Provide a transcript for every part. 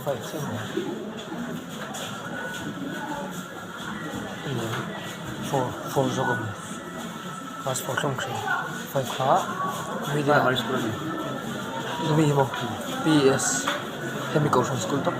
phải xem nào. For jogam class for long train phải khá vì Vai là high school ni. dumi mo PS chemical school top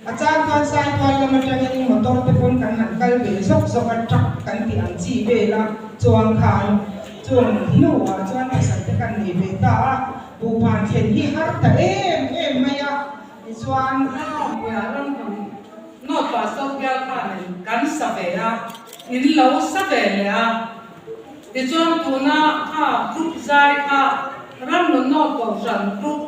acha kan sai thoi la ma tang in motor te pon kan han kal be sok sok a truck kan ti an chi be la chuang khan chuang hinu wa chuan ta san te kan ni be ta bu pan then hi har ta em maya ni chuan ya ram no pa sok ya kan sa ve a in lo sa ve le a ti chuan tuna kha group zai kha ram no ko ran group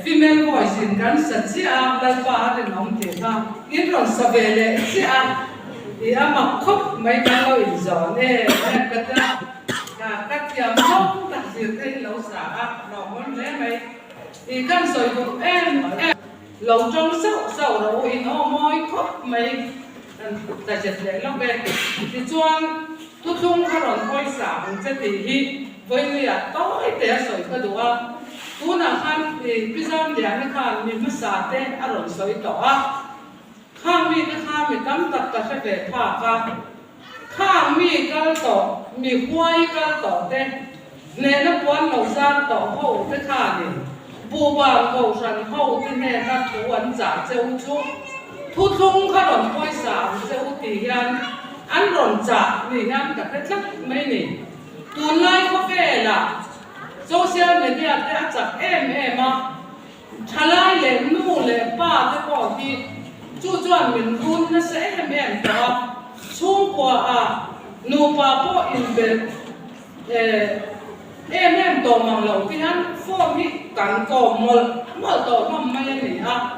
female voice in kan sa chi a la pa de nom te kha in ron sa ve le chi a i a ma khop mai ka lo in zo ne ka ta ka tiam chong ta sir te lo sa a no mon le mai i kan soi bu em lâu trong sâu rồi in ô môi khóc mấy ta chết đấy lắm bên thì chuan tu tung khá rồi coi sáng chết thì với người tối để soi cái đồ tu nào khăn thì bây giờ để anh khăn mình mới sát thế anh rồi soi đó khăn mi cái khăn mi tắm tất cả sẽ về phá cả khăn mi cái đó mi quay cái đó thế nên nó quan lâu ra đó hậu cái khăn này bù bà cầu sẵn hậu thì nè ta thủ ấn giả châu chú thu thung khá rộn coi sáng châu thì hiền ăn rộn giả thì hiền cả cái chắc mấy nè tuần lai có vẻ là social media đã chắc em mà thà lai lệ nụ lệ ba thế bỏ thì chú chuẩn mình tuần nó sẽ em đó xuống qua nụ bà bỏ in về em tổ mang lâu thì hắn phô mi cắn cổ một tổ nó mấy này ha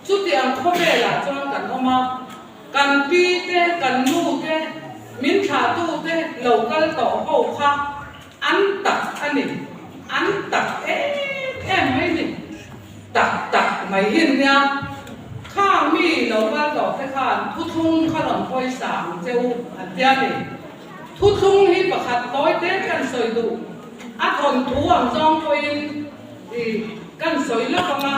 chút tiền không về là cho cắn không mà cắn pi thế cắn nu thế miếng thả tu thế lâu cái tổ hậu khác ăn tặc anh này ăn tặc em mấy này tặc mày hiền nha khang mi lâu cái tổ thế khan thu thung khăn làm coi sáng treo anh tia này thu thung hi bạc hạt tối tếtกันsoi đủคนถูอ่างจองตัวเองกันสวยแล้วก็มา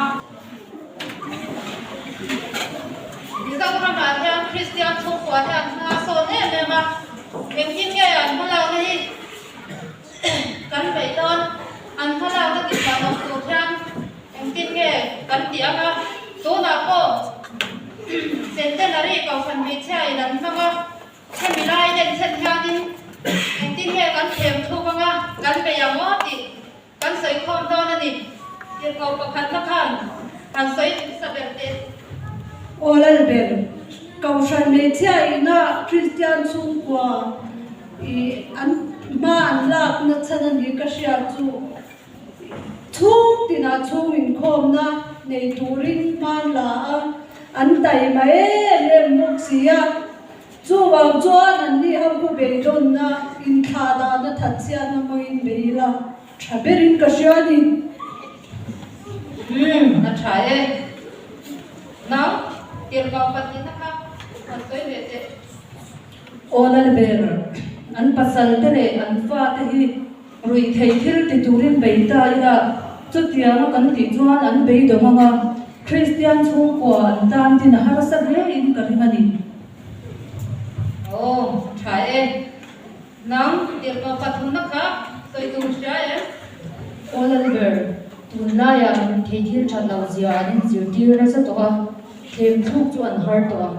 ดิฉันทำงานที่คริสเตียนทุกวันที่งานโซนเนี่ยเลยมาเอ็มกินแก่อันพวกเราเนี่ยกันไปตอนอันพวกเราก็ติดกับตัวทุกอย่างเอ็มกินแก่กันเดียวนะตัวนักก็เซนเตนารีกับคนมีใช่นั้นเพราะว่าแค่มีรายเด่นเช่นกันนี่eng tin he kan them thu banga kan pe yang mo ti kan soi khom do na ni ye ko pakhat la khan kan soi sabel te olal bel kaushan me chha ina christian chung kwa I an man lak na chana ni ka sia chu chung tina chung in khom na nei turin man la an tai mai le muk sia chú vào cho anh đi học của bé John na in thà đã nó thật xa nó mới in bé là chả biết in cái gì đi na chai now tiền vào phần ni na ka kan soi le te olal ber an pasal te le an fa te hi rui thei thil ti turin be ta ila chu tia no kan ti chuan an be do manga Christian chung kwa an tan tin har sa le in ka ringani chai now tiền vào phần na ka soi tu chai olal ber tunla ya thei thil that lo zia an zir tir na sa to them thuk chu an har to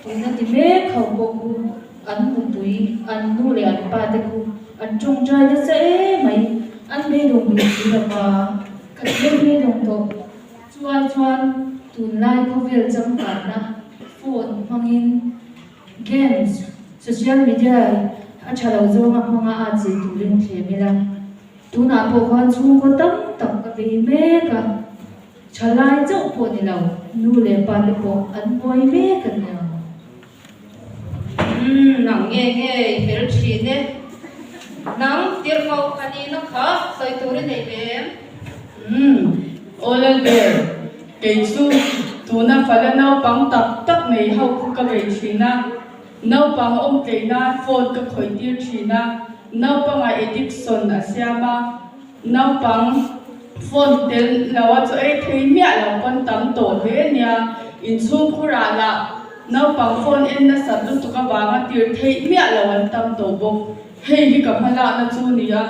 tuna ti me khau ko ku an mu pui an nu le an pa te ku an chung trai na se mai an me dong ni ti la pa ka me dong to chuan tunla ko vel cham ka na phone mangin games social media a chalo zo ma hanga a chi turin thlemila tuna po khan chung ko tam ka be me ka chalai chau po ni lo nu le pa le po an poi me ka na nang nghe bel chi ne nang tiền vào phần ni na ka soi tu ri nei be olal ber ke chu tuna phala no pang tak mai hau ka be thina no pang om ke na phone ka khoi tir thina no pang a addiction asiama no pang phone tel lawa cho ai thei mia lo kon tam to he nia in chung khura la no pang phone en na sat tu ka ba ma tir thei mia lo an tam to bo hei hi ka mala na chu nia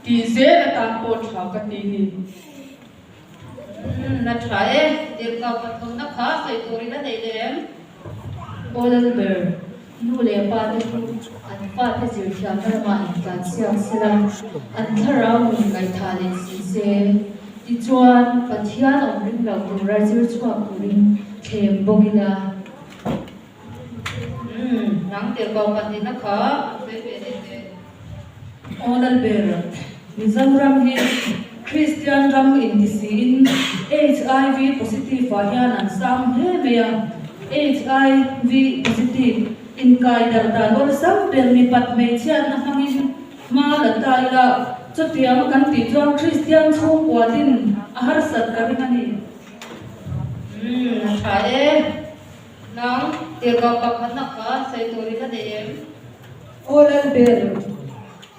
ti ze la tam po tha ka ti ni na trae dir ka pathum na kha sai tori na dei dem Olal ber nu le pa te tu an pa te zir thia ma in kan siang sila an thara mun kai tha le si se ti chuan pathian om ring lo tu ra zir chua kurin them bogila nang dir ka pati na kha sai pe de de Olal ber Mizoram hi Christian ram in disin HIV positive hian an sam he mea HIV positive in kai dar da lol sam bel mi pat me chian na hangin ma la tai la chutiam kan ti chuan Christian chung kwa din ahar sat karin ani na trae nang dir ka pakhat na kha sai tori na dei dem Olal ber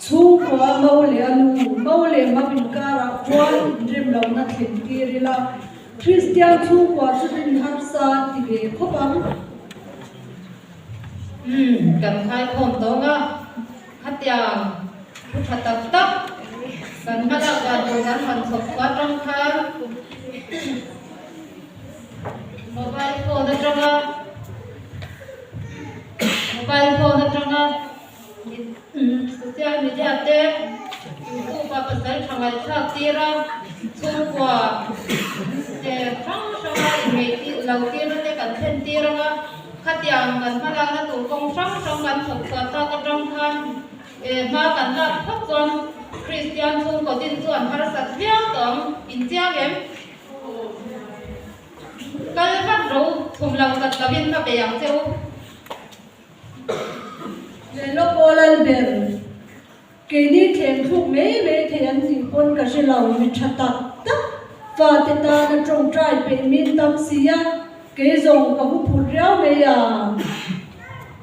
chung kwa maule anu maule mabin kara kwan rim lo na thin kirila Christian chung kwa chutin har sa ti ge khopam kan khai khom to nga khatyang puthatak tak kan khala ka do kan man sop ka trong kha mobile phone atanga social media te YouTube pa pasal thangai thak tira chung kwa te phang shama me ti lau tira te kan then tira nga khatyang kan malang na tu kong sang kan sop ka ta ka trong khan ma kan la phak chon Christian chung ko tin chuan har sat hiang tong in chiang em kal hat ro thum lau kat lavin na be yang cheu Lelo Olal ber kini theng thuk me thian ni pon ka se lau mi thata ta fa te ta na trong trai pe min tam sia ke zong ka bu phut riao me ya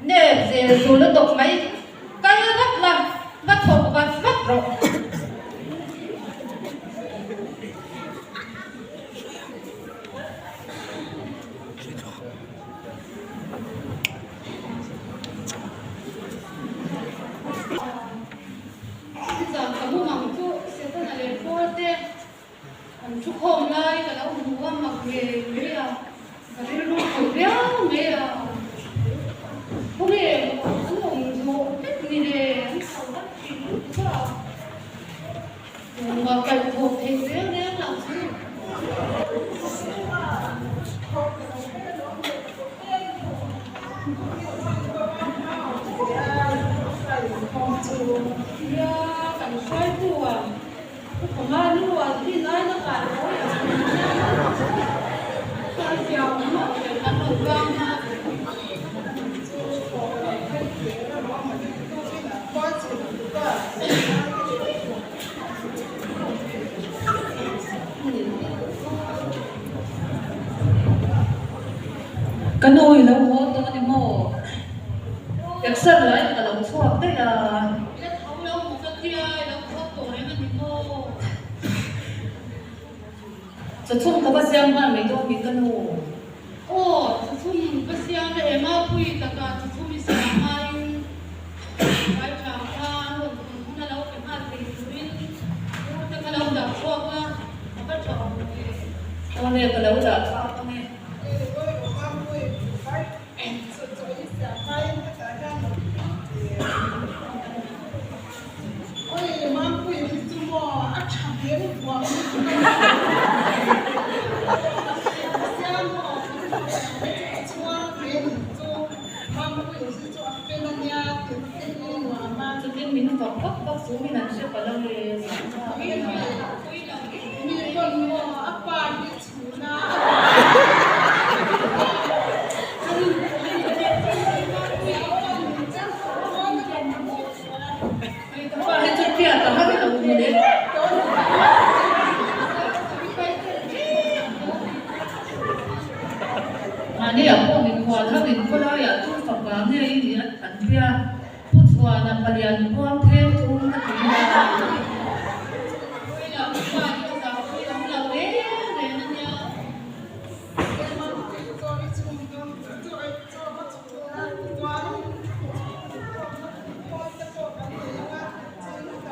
nè giờ dù nó đục mấy cái rất là bắt thuộc và rất rồi giờ có một mảng chỗ sẽ tên là lên phố thế chụp hôm nay cả lão mua mặc về mấy à cái nó khổ béo mấy à không biết anh dùng một cái gì để anh sao bắt chuyện sao mà cái thuộc thì béo đấy là gì ya kan sai tua kuma luwa din ai na ka ro ya ka ya ma ka no gang ma kan oi lo ho to ni mo exer lai ka lo chuak te ya cái thấu lâu một cái kia nó có tổ đấy mà thì cô cha chung ka ba siam ma me do mi kan o ô chú chung cái xiang này em mau quy tất cả chú chung đi sang mai phải chào ta luôn không là lâu cái hai tỷ tuyến tất cả lâu đặt chuộc á nó bắt chọn o ne ka lo da ka ta me cho nên mình vào các số mình làm sẽ có lâu để ba le chu pia ta ha ka lo ni de ani ya po ni kwa tha ni ko la ya tu fa ka ne ai ni an pia pu chwa na palian ko the tu na ti na quy là quy là như là quy là bé này nó nhá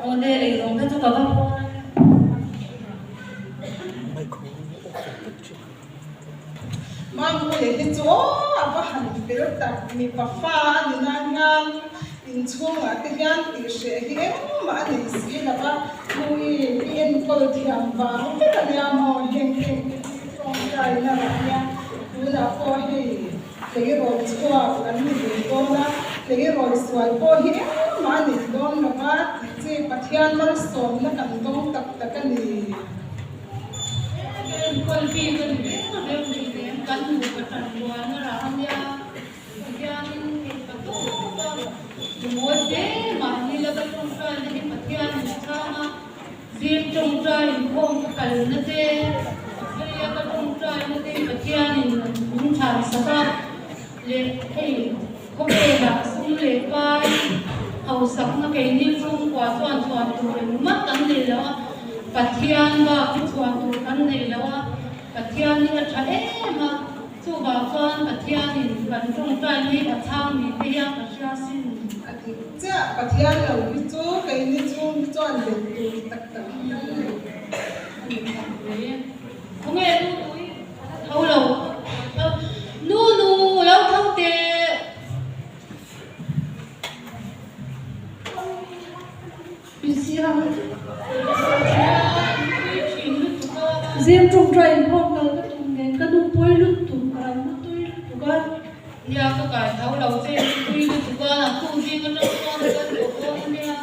o ne ai rong ka chu ka ba po na Michael le hi chu aba han fel tak mi pa fa ni na ngang in chunga te hian ti she hi ma ni si la ba lui en kol thiam ba te la ya mo heng heng song dai na ra ya tu la ko hi le ro chua la ni ko na le ro swal ko hi ma ni don la ba che pathian mar som na kan dong tak tak niคนปีกันเรื่องเรื่องนี้เรื่องกันอยู่กับตันบัวนะร้านยาอย่างนี้ประตูก็หมดเด้มานี่แล้วก็ตรงใจนี่พัทยานี่ช่างอ่ะเสียงตรงใจคงกันนะเด้เรียกตรงใจนะเด้พัทยานี่มันชาสักเล็กเฮ้ยเขาเป็นแบบสุ่มเล็กไปเอาสักนักเรียนสุ่มกว่าส่วนตัวเองมัดกันเลยแล้วปัทยานว่าผู้ชวนตัวกันเลยแล้วว่าปัทยานี่ก็ใช่มาสู้บ่าวชวนปัทยานี่กันตรงใจนี่ปัทช่างนี่พยายามปัทยาสิ้น จะปัทยาเราวิจูไก่นี่จูจวนเด็กตัวตักตัก không nghe nu túi thâu lầu nu nu lâu thâu tê riêng trong trời không là cái tụng nền cái nụ bôi lúc tụng cái nó tôi tụng cái nhà có cái thâu lầu tê tuy được tụng cái là tu riêng cái con cái con nha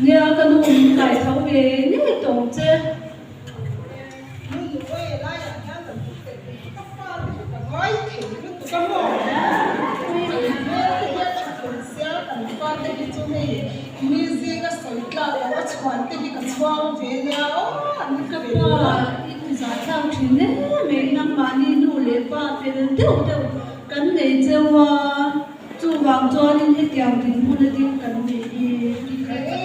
nhà cái nụ cái thấu về nè tụng chứ giải thang thì nè mấy năm mà đi nụ lễ ba về đến đâu cái này chưa qua chú vàng cho nên hết tiền thì mua được tiền cái này đi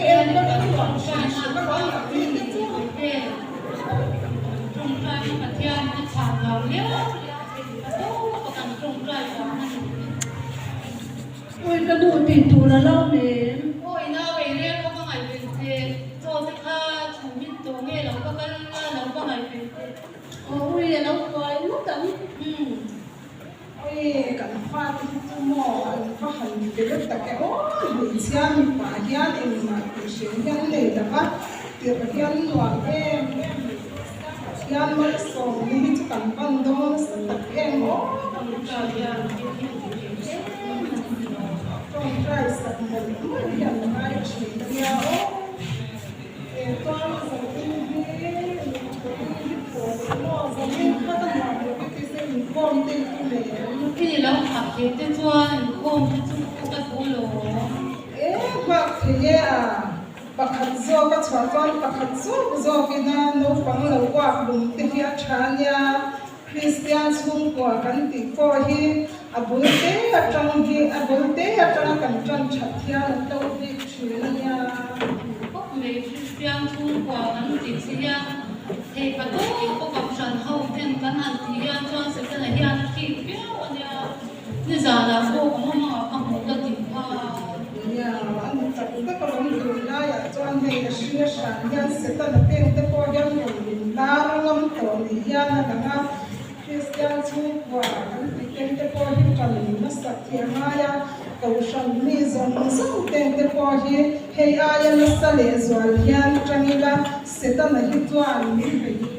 em nó cũng còn sai sai nó có là cái gì thế trong trai mà theo nó chả nào liếc đâu có cần trong trai quá ôi cái nụ tiền tù là lâu nè ôi nào về đây có cái ngày về thế cho tất cả chúng mình tổ nghe nó có cái nó có ngày về ôi nó coi lúc tận ôi cảnh pha thì chúng mò anh pha hành cái lúc tất cả buổi sáng mình phải hiến em mà buổi sáng hiến này là bắt tiệc hiến loạn em hiến mới xong đi cho cảnh văn đó tất em ó trong trai sạch một mới hiến hai chỉ nhau em con rồi cái gì lâu học thì tôi cho không tôi cũng lỗ bác thì à bác hạt dưa bác chọn con bác hạt dưa cái na nấu phẳng lâu qua đúng thì phía cha nhà Christian xung qua căn thì có hi abul te trong hi abul te trong căn trong chặt nhà đâu đi chuyện nhà có mấy Christian xung qua căn thì xia thì bắt đầu có gặp sản hậu tiền căn ăn thì ăn cho sẽ cái này ăn khi biết nha như giờ là cô cũng mà không có cái gì mà nhà anh tập tất cả những điều này cho anh hay là suy sản nhân sẽ tất là tiền tất cả những điều đó ngâm tổ thì nhân là ngâm Christian xung qua anh thì tiền tất cả những cái nó sạch thiệt ngay cầu sản mi dòng sông tiền tất cả những hay ai nó sẽ lấy rồi nhân trong như là sẽ tất là những cái mình phải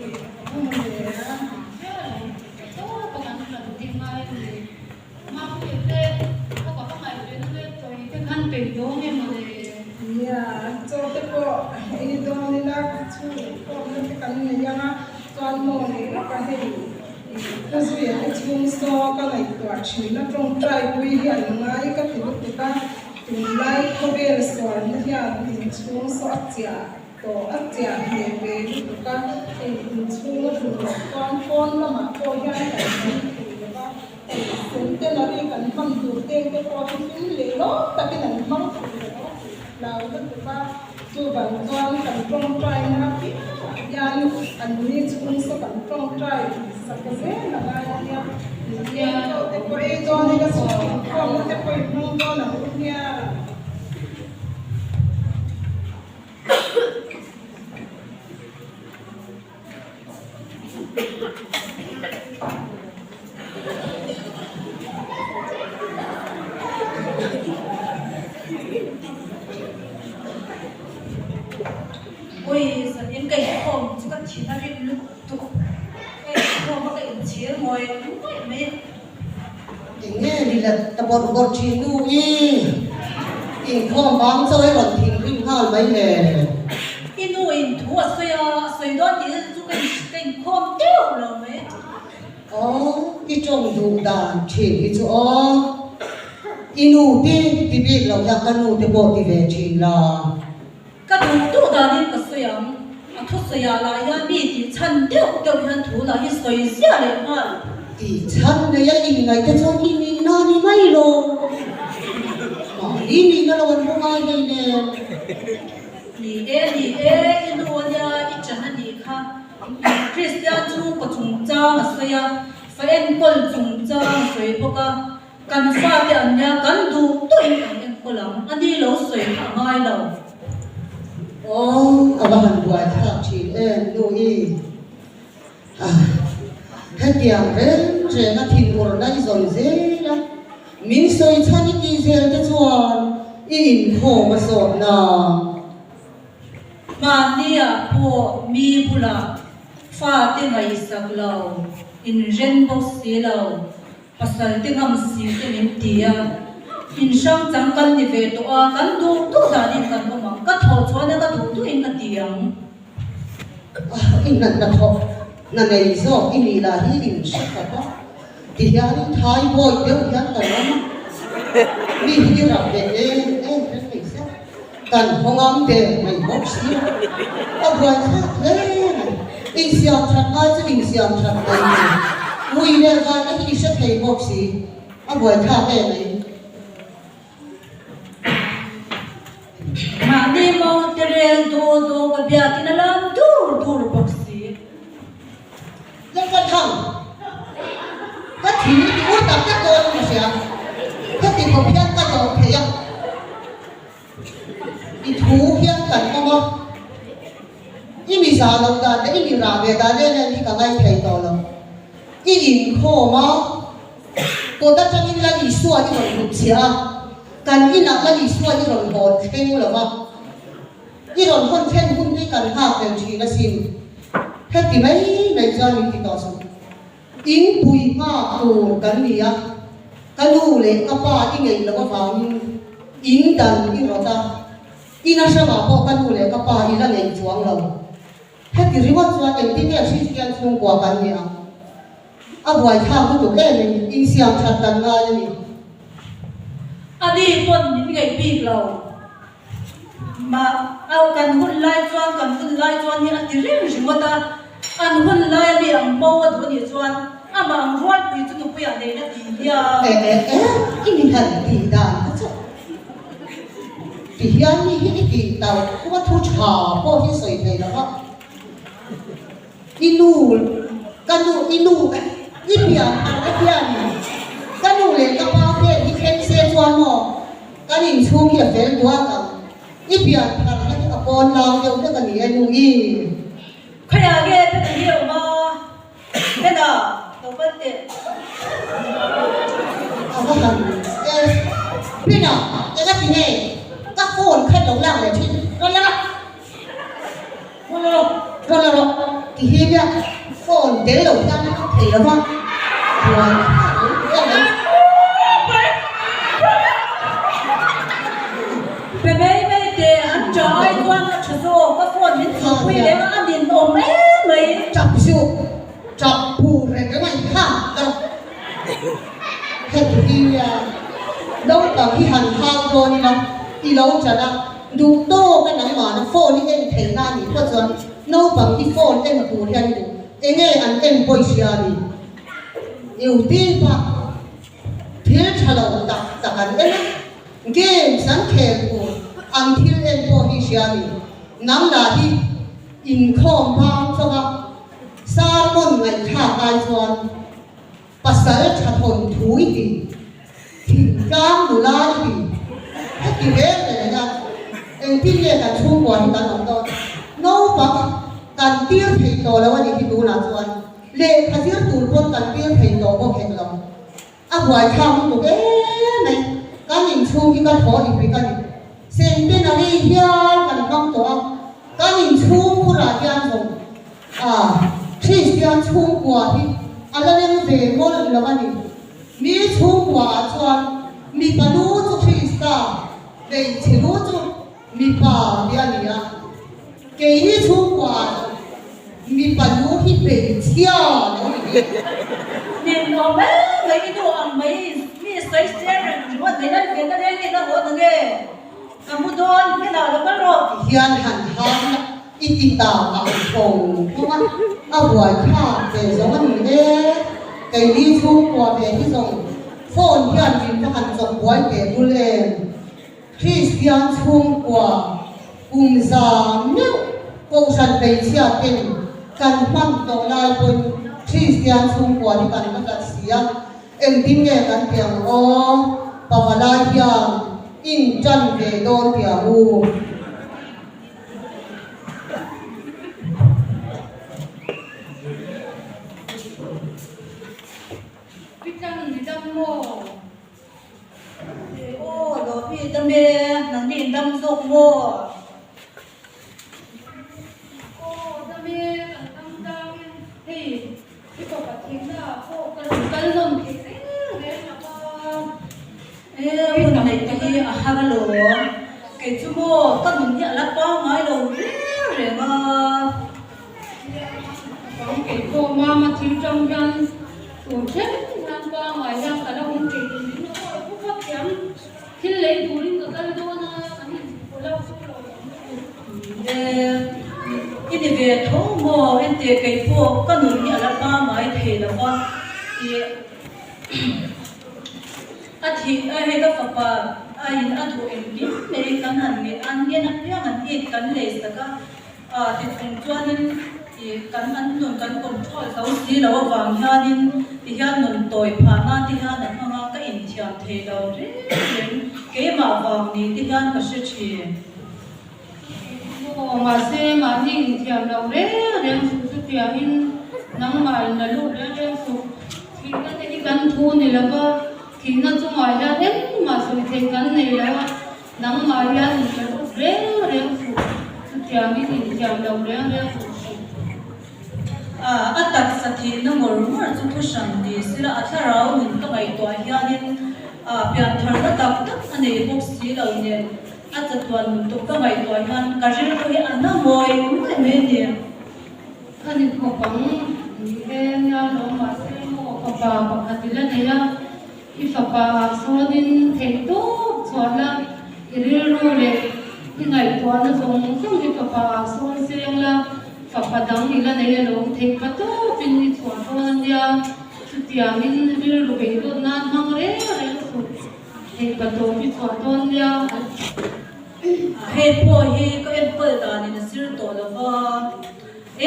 เป็นโยมเองมาเลย cho cái bộ ấy đó nên là chú có những cái này yang toàn mồm này nó cái này cái gì cái chung so cái nàyตัวchỉ nó trong trái quý hiện ngay cái thứ tự ta từng lại có về so như thế thì chung so chia to chia về về tự ta thì chung nó chung con nó mà có hiện cáiสิ่งที่เราเรียกกันฟังดูเต็มไปพอที่ฟิลเลยเนาะแต่เป็นหนังมังคุดเราก็ถือว่าจูบันจวนกันตรงใจนะพี่ยานอันนี้จุนสกันตรงใจสักเส้นอะไรเนี่ยเนี่ยแต่พอไอ้จวนนี่ก็สอนพอมันจะไปมุ่งจวนหนังเนี่ย quay giờ em cái hôm chúng ta chỉ là đi lúc tụ cái hôm mà cái chia ngồi đúng vậy mấy nghe đi là tập bột bột chín nu y in không bám chơi còn thìn kinh hal mấy nè inu in thua xoay đó thì chúng cái hôm tiêu rồi mấy cái trồng đủ đàn chỉ cái chỗ inu đi biết lòng nhạc cái nu thì bột thì về chỉ là cái đủ đủ đàn đi cái xoay thu xoay lại ya bị thì chân tiêu tiêu hắn thu lại xoay xia lên ha thì chân này in ngày cái chỗ in nó đi mấy rồi mà in nó là không ai đây nè你inu ya一整的你看，Christian 出个宗教所以啊，发现个宗教所以不个，干发的人家干读对人个人，安尼老水行爱了。à bà hẳn quay tháp chỉ em nuôi hết tiền đến rồi nó thìn của nó rồi dễ đó mình soi chăn đi dễ cái chuan in hồ mà sọt nào mà nia po mi bula fa te ngai sak lo in ren bo si lo pasal te ngam si te min tia in sang chang kan ni ve to a kan du tu da ni kan ko ma ka tho chuan ka du tu in ka tiang in nan tho nan nei zo in la hi in sắc ka thì hian thai boy deu hian ka no mi hi ra ve em cái sắc cần không ăn tiền mình bốc xí ở ngoài khác thế in xiêm chặt ngay chứ in xiêm chặt này mùi này ra cái gì sẽ thấy bốc xí ở ngoài khác thế này mà đi mau te rel do ka bia tin lam dur bok si lên cái thằng cái thí thì út tập cái con mà xem cái thì không biết cái đồ thế à i thu hian kan mama i mi za lo da de i mi ra ve da de ni ka ngai thei to lo i in kho ma ko da chang in la i suwa ni ro chia kan i na la i suwa ni ro bo theng lo ma i ro hon theng hun ni kan ha pen chi na sin he ti mai nei za ni ti to so in pui ma ko kan ni ya kanu le ka pa i ngei lo ba in dan i ro da ina sama po kan ule ka pa ila nei chuang lo he ti riwa chuan en ti ne si kian chung kwa kan ni a buai tha ku tu ke ni in siam that kan nga ni adi pon ni ngai pi lo mà ao kan hun lai chuan ni ati rim jwata an hun lai bi ang bo wa du ni chuan ama ang ruat pi chu nu pu ya nei na ti ya ini han ti da thì hiền như thế thì tao cũng thu chả bao nhiêu sợi này đó inu ipian kanu le kapal ke di ken se chuan mo kanin chung hi fel tua ka ipian thar ha ki apon lao deu te kan ni anu i khaya ge pe ta hiu ma pe da to ba te ava han pina cái gì này các phone khách đóng làm này chứ rồi thì hiện ra phone đến đầu ra nó thấy là không rồi pe me te an chai chuan a chho ka phone min chu pui le a din om mai chọc phù rồi cái này ha đâu hết thì đâu cả khi hành thao rồi đi đâu đi lâu chả đâu đủ to cái nắng mà nó phone đi em thấy na đi có chuyện nấu bằng cái phone em mà phù hiện đi em nghe anh em bồi xia đi yêu tin mà thiếu chả đâu đặt anh em game sáng khéo của anh thiếu em bồi xia đi nắm là đi in không bao cho các sa môn ngày khác ai chuyện pasal chả thôn thúi đi thì cam đủ la đi cái ghế này là em tin nghe cả chung quanh cả đồng đội nấu bằng cần tiêu thì tổ làวันนี้ที่ดูนะส่วนเล่ขยื่นตูนคนกันtiêu thì tổก็แข็งลงอ่ะหวยทำถูกไหมการยิงชูที่การถอดอีกไปกันเส้นเป็นอะไรเฮียกันต้องตัวการยิงชู ra hian zong Christian chung kwa hi alaneng ve mo lo lawani mi chung kwa chuan mi panu chu Krista ve chilu chu mi pa biania ke hi chung kwa mi panu hi ve chia nhìn nó bé mấy cái đồ ăn mấy mi sấy xe rồi thấy nó cái đấy cái nó hốt nghe cầm một đòn cái nào nó bắt rồi hian han han ít ta ang phong kuma awai kha về giống anh thế cái đi chung qua về cái dòng phone hian mình có hành dòng quái về tu lên Christian chung qua cùng giang nếu câu sản về chia tiền cần mang tổ lai quân Christian chung qua thì cần mang đặt xia em tin nghe cần tiếng o Pavla hian in chân về đôn tiếng u đồ phi tâm bê nắng nhìn tâm dục mô tâm bê tâm tâm thì cái cậu cả thím là cô cần dùng cái đấy mà con cái này cái hà lô cái chú mô tất mình nhận là bao ngay đầu để mà cái cô mà thím trong gan tổ chức làm qua ngoài ra cả đâu không kể đến nó cũng phát triển khi lấy phụ linh của cái đó là anh của lâu cái này về thấu mô em tiền cái phụ có nụ nhận là bao ngay thì là con thì thì ai cái phật bà ai ăn thụ em biết mấy cái hành nghề ăn nghe ăn biết ăn ít cái lấy tất cả thì chúng cho nên thì cắn ăn nôn cắn cồn trôi xấu xí đâu vàng ha nên thì ha nôn tồi phá na thì ha nằm ngang cái in thiam thế đâu đấy cái mà vàng này thì ha cái sự chi mà xe mà nhìn thiam đâu đấy đem sự tiệm in nắng mai là lúc đấy đem sự thì cái cắn thu này là ba thì nó trong ngoài ra đến mà sự thì cắn này là nắng mai ra thì cái lúc đấy đem sự tiệm in thiam đâu đấy đem atak sathi na mormor chu thu sam di sila atharau min ka ngai to hianin pian thar na tak tak ane box si lo ne atatuan tu ka ngai to hian ka ril ko hi anna moi me ne ani ko pang he nya lo ma se mo ko pa pa khatila ne ya I fa pa sonin thei to chwala iril ro le I ngai to na zong zong I fa pa son seng la Papadang ila na yelo take pato pin it one dia tiang in real looking to na mangre take pato pit one dia he po he ko em po da ni na sir to la ba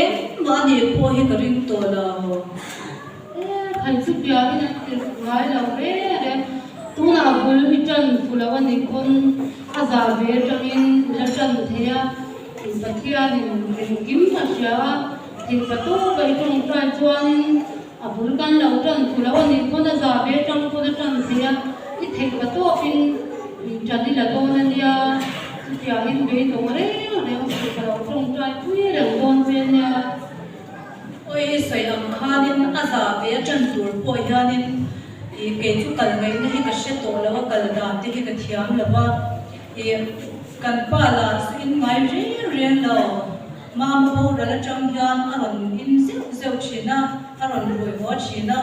em ma ni po he ka ring to la khai chu pia in ngai la re re tu na bul hi chan fulawan ni kon aza ve tamin la chan thea Patia ni kim pasya thì pato bai trong trai chuan abul kan lo tan thulawan ni kona za be trong kona tan sia I thek pato pin chani la to na dia tia in be to re su ka lo trong trai pui re don ve nya oi sai am khanin aza be chan tur po hianin I ke chu kal ngai na hi ka she to la kal da ti hi ka thiam la ba kan pa la in mai re lo ma mo da la chang hian aron in zeu china aron roi ho china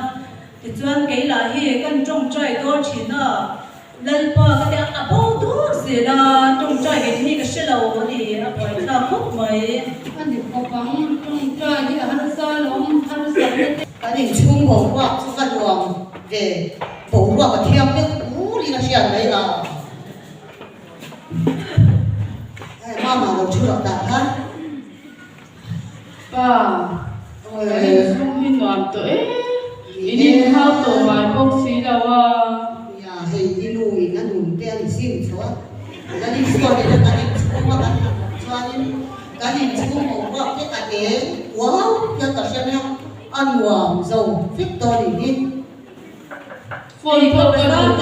ti chuan ke la hi kan trong trai do china lal pa ka ta apo do se la trong trai ke ni ka se lo ni a poi ta khop mai ani ko pang trong trai hi har sa lom har sa cái này chung bổ qua chú phát luồng về bổ qua và theo cái cú đi là chuyện đấy là mama nó chưa được đặt hết ba cái không hin làm tới đi hao tổ bài bốc xí đâu à nhà hình đi lùi nó đùn tên xin số cái đi số này là cái đi chung qua cho nên cái đi chung bổ qua cái cái đấy wow cho cả xem nhau ăn hoàng dầu Victor đi phone phone cái đó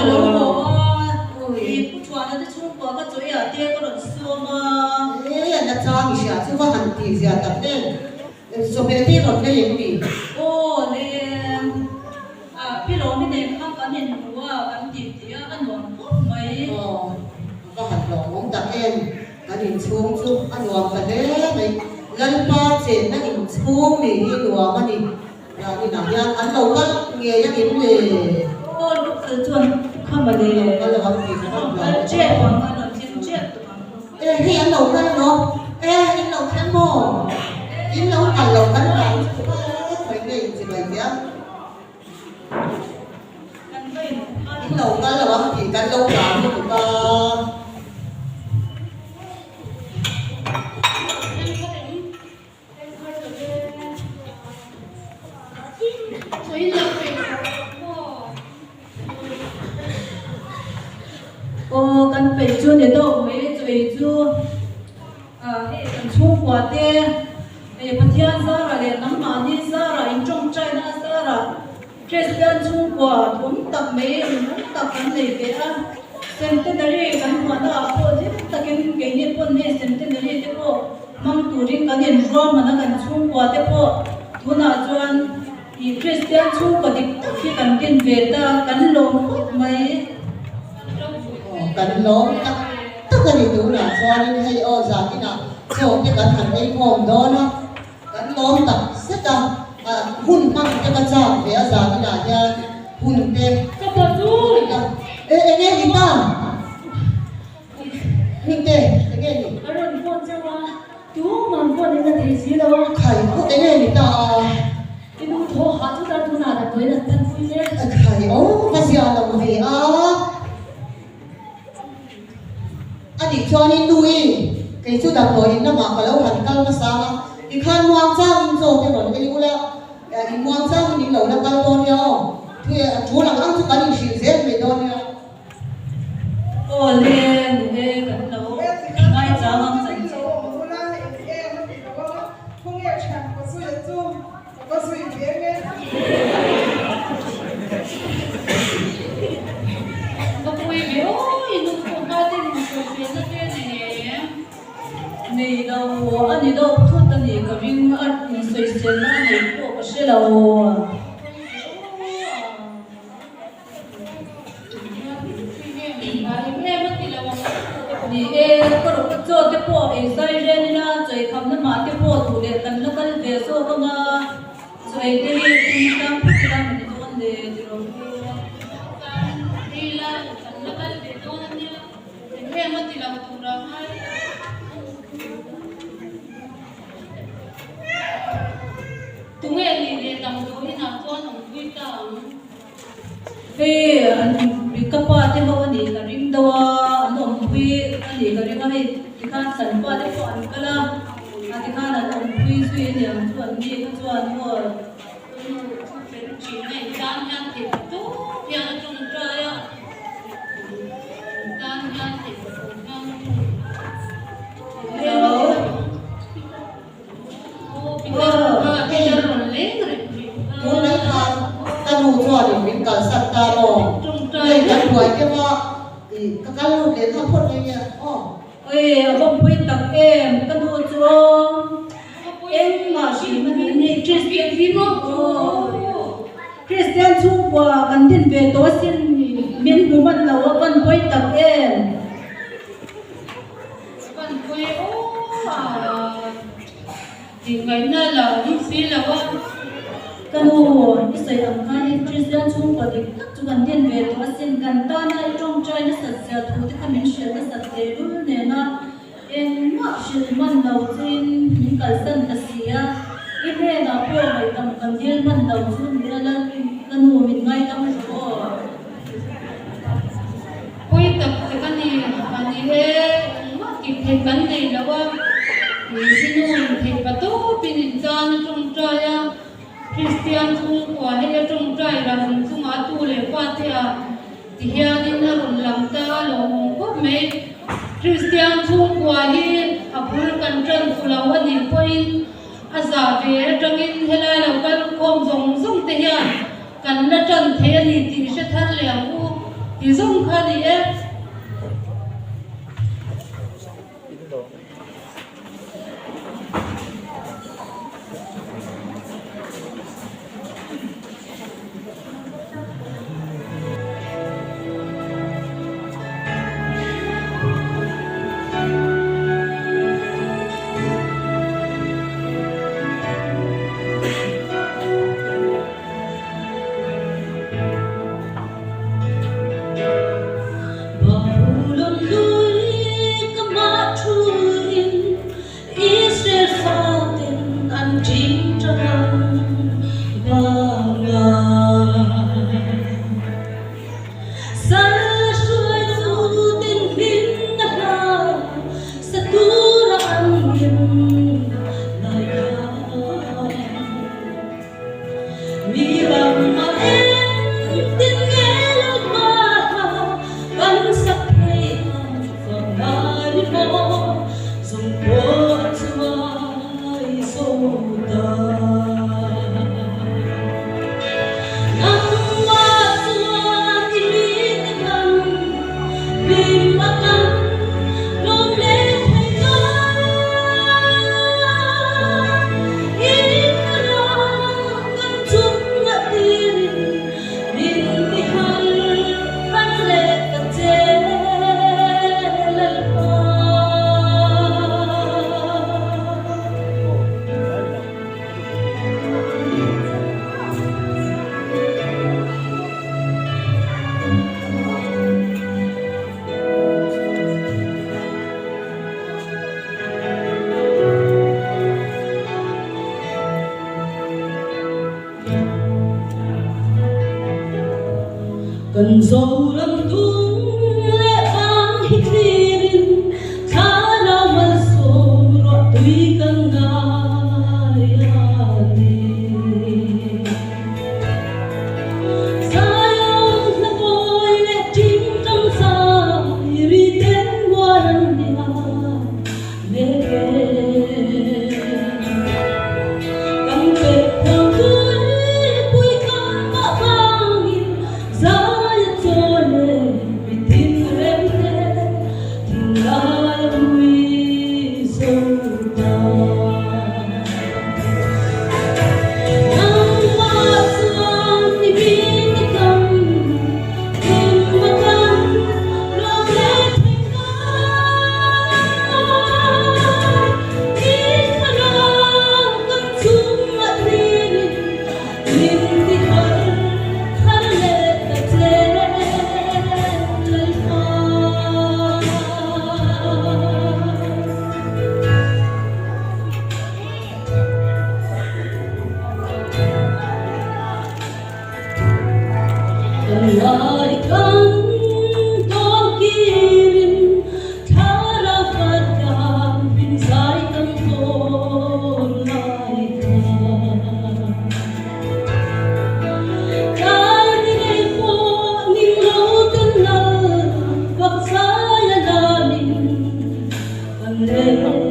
ôi, chú ăn nó chung qua cái chỗ ở đây có lần xưa mà. Ê, là cha mi sia chu va han ti zia tak ne so be ti rot le yeng ni ô lên àพี่เราไม่ได้ข้างกันเห็นว่ากันติดเดียวกันหนุนไหม va han lo mong tak en kan in chung chu anuam ka le nei lan pa che na in chung mi hi nuam ani ya ni na ya an lo ka nge ya in le โอ้ลูกเสือชวนเข้ามาเลย ka lo ham ti ka lo เจ็บหวังกันเจ็บเจ็บ e hi an lo ka no e in lo kan mo in lo kan lo kan ba phải nge chi bai ya กันไม่ in lo ka lo ham ti kan lo ka ni ka 所以了解โอ้กันไปชวนเดี๋ยวต้องไม่จะไปจูเอ้กันช่วงกว่าเต้พัทยาซาระเลยน้ำมันนี่ซาระอินจงใจน่าซาระคริสเตียนช่วงกว่าผมตักไม่ผมตักกันเลยเต้เซนเตนารีกันหัวหน้าพอที่ตักกันเกี่ยนี่พอเนี่ยเซนเตนารีเต้พอมังตูริกันเห็นรวมมันกันช่วงกว่าเต้พอทุนอาจวนอีคริสเตียนช่วงกว่าที่ที่กันกินเวทกันลงไม่ กันล้มตักกันนี่ดูนะส่วนนี้ให้อ้อจากที่น่ะโชคที่กันหันไปหอมโดนนะกันล้มตักเสียจังหุ่นมั่งจะกระจายเดี๋ยวจากที่น่ะจะหุ่นเต็ม ก็บอกดู เนี่ยกินตาหิ้งเต้เนี่ยนี่ อารมณ์คนจะว่าดูมันคนนี้จะดีสิแล้ว ไข่พวกเนี่ยนี่ตา ที่ดูโทรหาทุกท่านทุกนาแต่ตัวนั้นเป็นผู้เล่น ไข่โอ้ภาษาเราไม่อ่ะอันนี้ชวนนี่ดูอีกชุดดำตัวอินน้ำหมากแล้วหันกันมาสามอีกขั้นมวงเจ้าอินโจเป็นหมดไม่รู้แล้วอีมวงเจ้าอินเหล่านั้นกันตัวเนี่ยที่จูหลังอันทุกการอินสิเซนไม่ตัวเนี่ย โอ้เล่นกันเราไม่จ้ามันจะ ก็คุยไปโอ้ยนุ่มคนบ้าที่นุ่มคนเปลี่ยนสักแค่ไหนเนี่ย นี่เราอันนี้เราทุกตันนี้ก็วิ่งอันนี้สวยเสียนะนี่พวกก็เชื่อเรา แม่มันติดแล้วว่า นี่ก็รู้ว่าโจ้ที่พวกใส่เรนนะใจคำนั้นมาที่พวกถูกเรียนกันแล้วก็เวโซ่ก็มาใจที่คุณทำผู้ชายมันจะโดนเดือดร้อน ดีละแล้วก็เดี๋ยวโดนเนี่ยแม่มันติดแล้วถูกเราให้ ตรงนี้เรียนตามตัวที่นักตัวหนุ่มคุยต่าง อันนี้ก็ป้าที่เขาวันนี้ก็ริมตัวอันนั้นคุยอันนี้ก็ริมให้ที่ข้าสันป้าที่เขาอันก็ละอันที่ข้านั้นคุยสุยเนี่ยส่วนนี้ก็ส่วนหัว เป็นชิ้นในด้านยันติดตู้ยังจงใจอ่ะด้านยันติดตู้ยังโอ้พี่ก็พี่จะรุนแรงเลย ดูในทางตะลูชอดเป็นการสัตตาโล จงใจ เลยกันหวยแค่ว่าการลูกเรียนทั้งหมดเนี่ยอ๋อ ผมคุยตักก็ดูจงมาสิมันนี่คริสเตียนพี่น้องคริสเตียนชุ่มกว่ากันดินเวตัวสินมินบุมันเรากันคุยตักมันคุยโอ้ดีไงน่าเราที่สิแล้วว่า กันโอ้ที่ใส่อังคารคริสเตียนชุ่มกว่าเด็กจุกันดินเวตัวสินกันตอนนั้นจงใจนัสัตย์เสียถูกที่ขมิ้นเชื่อนัสัตย์เดือดเนี่ยนะมาชิลมันเราจินมินกันสันตเสียอีเมน่ะพวกไอ้ตำกันดินมันเราจินเนี่ยแล้วกันโอ้มินไงตำชัว คุยกับกันนี่อันนี้ว่ากินเห็ดกันนี่แล้วว่าที่นู่นเห็ดประตูเป็นอินทานจงใจอ่ะคริสเตียนทุ่งกว่าให้จงใจเราทุ่งอาตูเลยว่าที่อ่ะที่เฮียนี่น่ารุนแรงตาลงก็ไม่คริสเตียนทุ่งกว่าให้อับรุกันจันฟุลาวันนี้พอยอาซาเวจังอินเฮลาเรากันคมส่งที่เฮียกันน่าจันเทียนี่ที่เชทันเลี้ยงกูที่ส่งคดี cần dầu lâm tung lệ vang hít lirin cha nào mà sầu rõ tuy cần ngài đi sayang na boy lệ chính trong sa iri tên waran dia lệ cam kết theo tuổi cuối con bạ vang ra lại căng có kirim thara phật cảm bình sai tâm thôn lại cái này phố nhìn lâu tên là hoặc sai là mình cần lên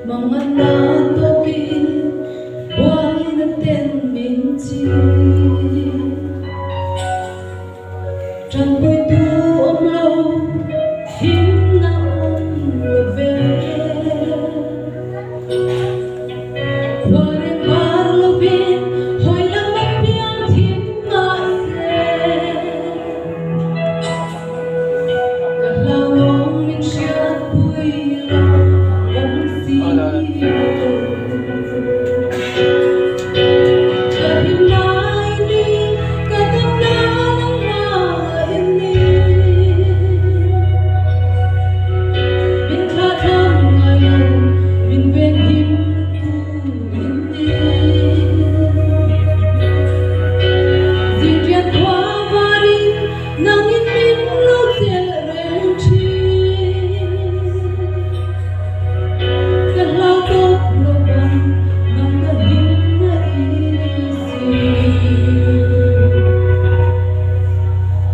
Mangana toki Wai na ten minchi Chan boi tu om lo Him na om lo ve Pare par lo bin Hoi la mapiang him na se Kalau om min siat bui la Om si Kahit na ini Kataplan ang maini Bintatang ngayon Binbenhim tu hindi Zindian kwa varin Nangin min lo tel renchi Kalau tok loban Nanggahin na inisi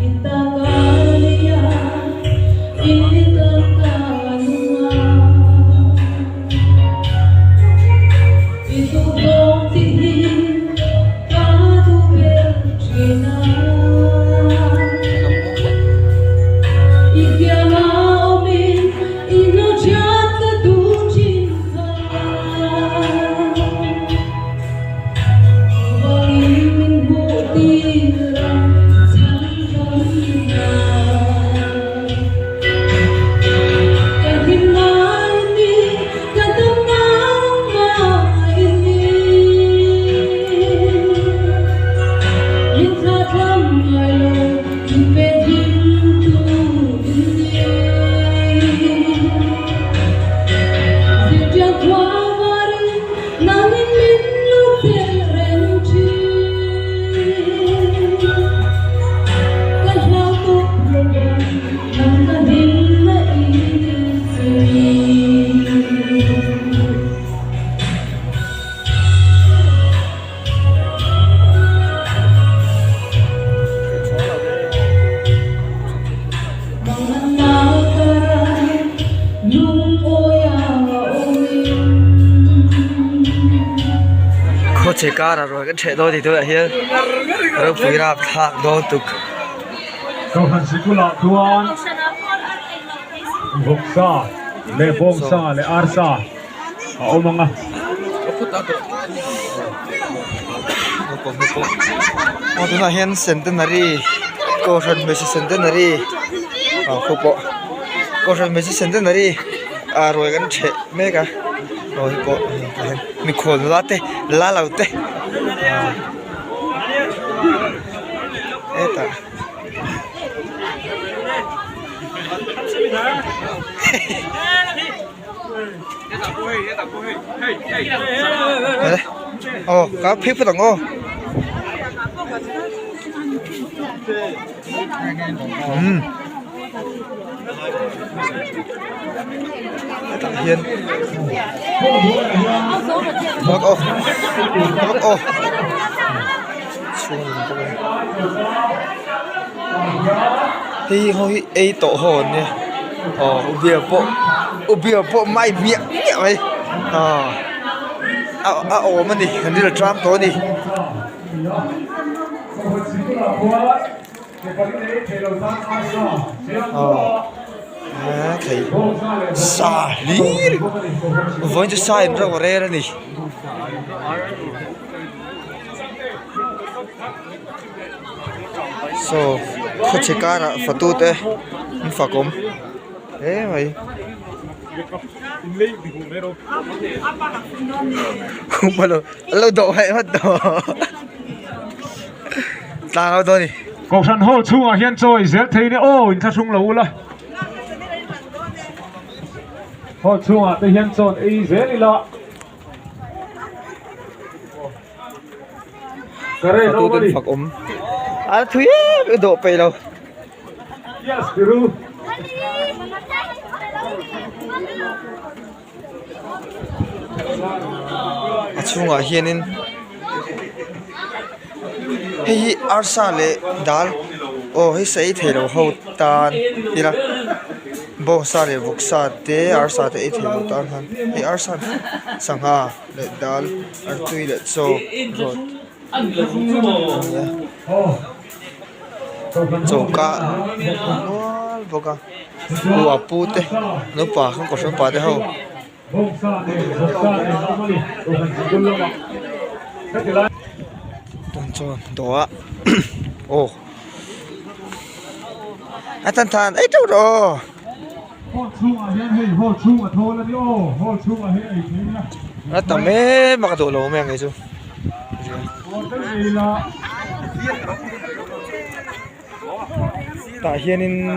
Itakaliya Itakalunga Itutong tihin Kadu berchina Ikyama omin Inojat kadujinka Walimin butirang Sankamina Kahit na hindi Katangang maini Mintatang ngayon Impedin tu hindi Zindian kwa varin Nangin min lo tel renchi Kalau tok loban Nanggahin na inisi Mga nakaran Nung oya omin có thể cá là rồi cái trẻ đôi thì tôi lại hiên rồi phủi ra thạc đôi tục câu hành sĩ của lạc tuan vok sa le bom sa le ar sa ôm mga tôi là hiên centenary câu chuyện Messi centenary không có câu chuyện Messi centenary rồi cái trẻ mấy cả rồi có mình khôn lắm thế lá lâu thế eta cá phép phải ô hiên bác ô xuống thì hồi ấy tổ hồn nè bia bộ mai miệng ấy ồ mà đi hình như là Trump thôi đi thầy xa lý với cho sai em ra vào đây đi so có chỉ cả là phật tu thế phật cũng thế mày không bao lâu độ hay mất độ tao thôi đi câu săn hô chung à hiên rồi dễ thấy nè ô ta chung lâu là hô chung à tới hiên rồi ấy dễ đi lọ cái này nó đi phật thuế độ pe đâu yes Peru chung à hiên hey arsa le dal oh hey sei thelo ho tan tira bông sa le vuk sa te ar sa te ethel lo tan han e ar sa sangha le dal ar tui le so rot so ka wal boka wa pu te no pa không có số pa te ho ton chon doa ô anh thanh thanh ấy đâu rồi nó tầm mấy mà cái đồ lỗ mẹ người chú tại hiện in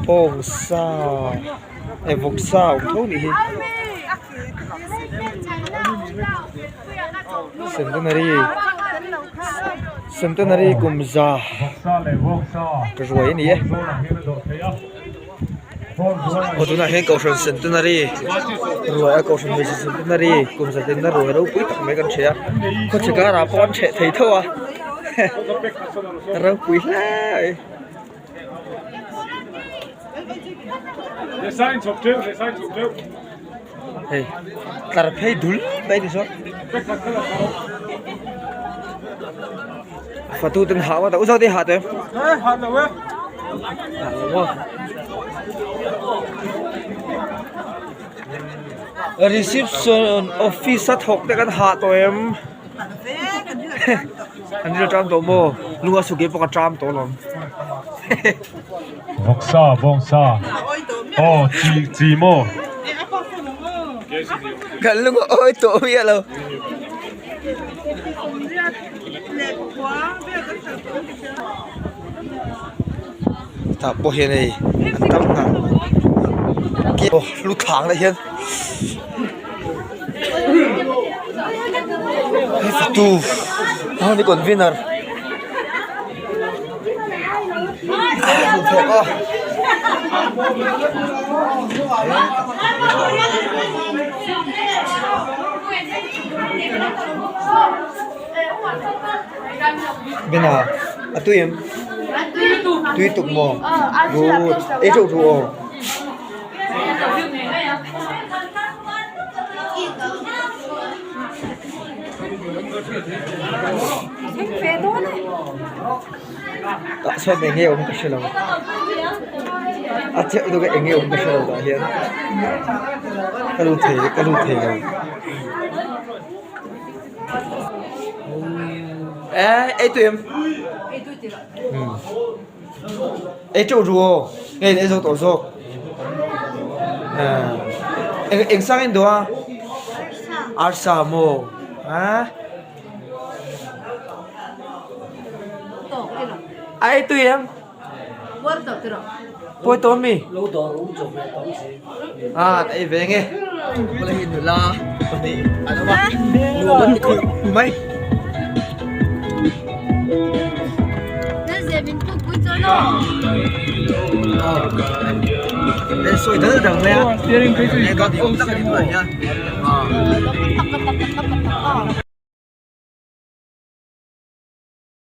bông sa em vục sa ông thấu đi centenary cùng già rồi này ô tôi nói hiện cầu sơn centenary rồi cầu sơn về centenary cùng gia đình nó rồi đâu quý tặng mấy con trẻ có chỉ cả là con trẻ thấy thôi à đâu quý lại hey tar phê dul bay đi số phát tu tên hảo mà sao đi hạt em hạt đâu á reception office sát học để kan hạt tụi em anh đi tram tổ mô luôn ở suy bọc tram tổ lắm bông sa oh chỉ mô gần luôn ôi tổ biết đâu ta bỏ hiện này anh tâm cả kia lúc tháng lại hiện tu nó đi còn winner được có bên nào à tụi em tụi tụi mò rồi ấy chỗ rồi tại sao mày nghe ông cái gì đâu à chắc tôi cái nghe ông cái gì đâu hiện cái lu thế đâu ấy tụi em ấy chỗ rồi nghe ấy chỗ tổ số anh sang anh đó arsa mo à ai tụi em bôi tôm mi à đây về nghe có lấy hình là còn đi à đâu mà luôn vẫn cười mấy đây sôi tới được nè, cái con ôm tắc cái điện thoại nha.